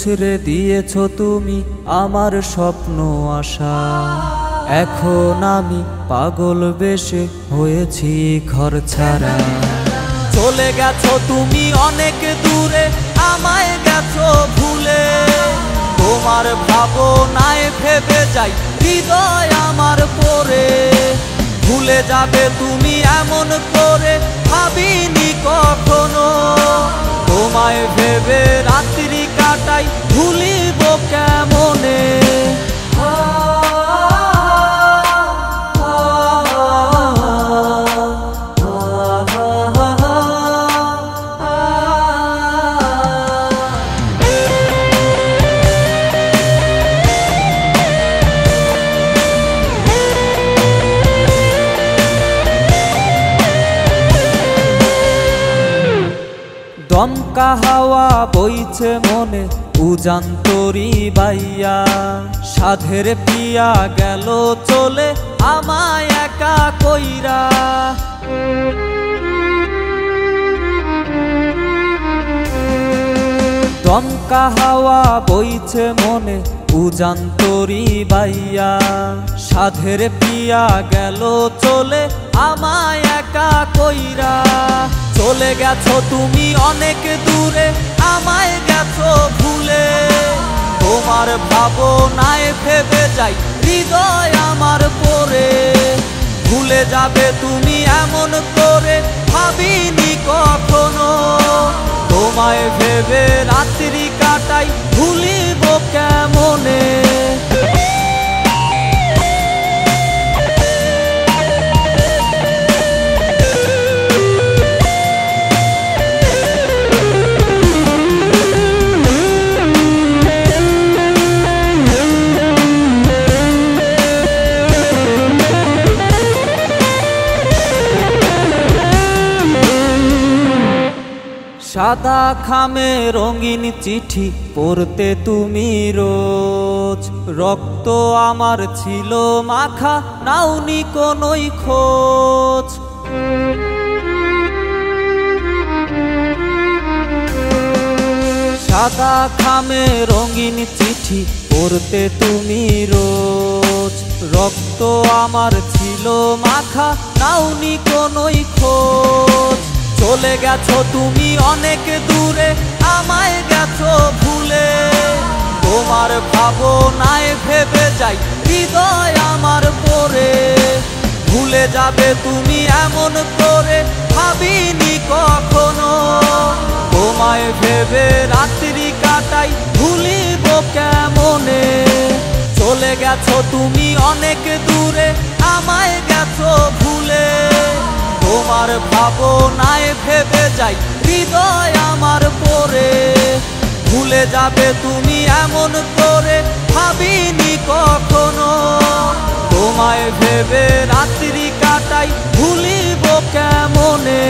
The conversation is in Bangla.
মুছড়ে দিয়েছো তুমি আমার স্বপ্ন আশা। এখন আমি পাগল বেশে হয়েছি ঘর ছাড়া। চলে গেছো তুমি অনেক দূরে, আমায় গেছো ভুলে। তোমার ভাবনায় ভেবে যাই হৃদয় আমার পড়ে। ভুলে যাবে তুমি এমন করে ভাবিনি কখনো। তোমায় ভেবে রাত্রি কাটাই ভুলিব কেমনে। দমকা হাওয়া বইছে মনে উজান তরি বাইয়া। সাধের পিয়া গেল চলে আমায় একা কইরা। দমকা হাওয়া বইছে মনে উজান তরি বাইয়া। সাধের পিয়া গেল চলে আমায় একা কইরা। চলে গেছো তুমি অনেক দূরে, আমায় গেছো ভুলে। তোমার ভাবনায় ভেবে যাই হৃদয় আমার পড়ে। ভুলে যাবে তুমি এমন করে ভাবিনি কখনো। তোমায় ভেবে রাত্রি কাটাই ভুলিব কেমনে। সাদা খামে রঙিন চিঠি পড়তে তুমি রোজ। রক্ত আমার ছিল মাখা, নাওনি কোনোই খোঁজ। সাদা খামে রঙিন চিঠি পড়তে তুমি রোজ। রক্ত আমার ছিল মাখা, নাওনি কোনোই খোঁজ। চলে গেছো তুমি অনেক দূরে, আমায় গেছো ভুলে। তোমার ভাবনায় ভেবে যাই হৃদয় আমার পড়ে। ভুলে যাবে তুমি এমন করে ভাবিনি কখনো। তোমায় ভেবে রাত্রি কাটাই ভুলিব কেমনে। চলে গেছো তুমি অনেক দূরে, আমায় গেছো ভুলে। তোমার ভাবনায় ভেবে যাই হৃদয় আমার পড়ে। ভুলে যাবে তুমি এমন করে ভাবিনি কখনো। তোমায় ভেবে রাত্রি কাটাই ভুলিব কেমনে।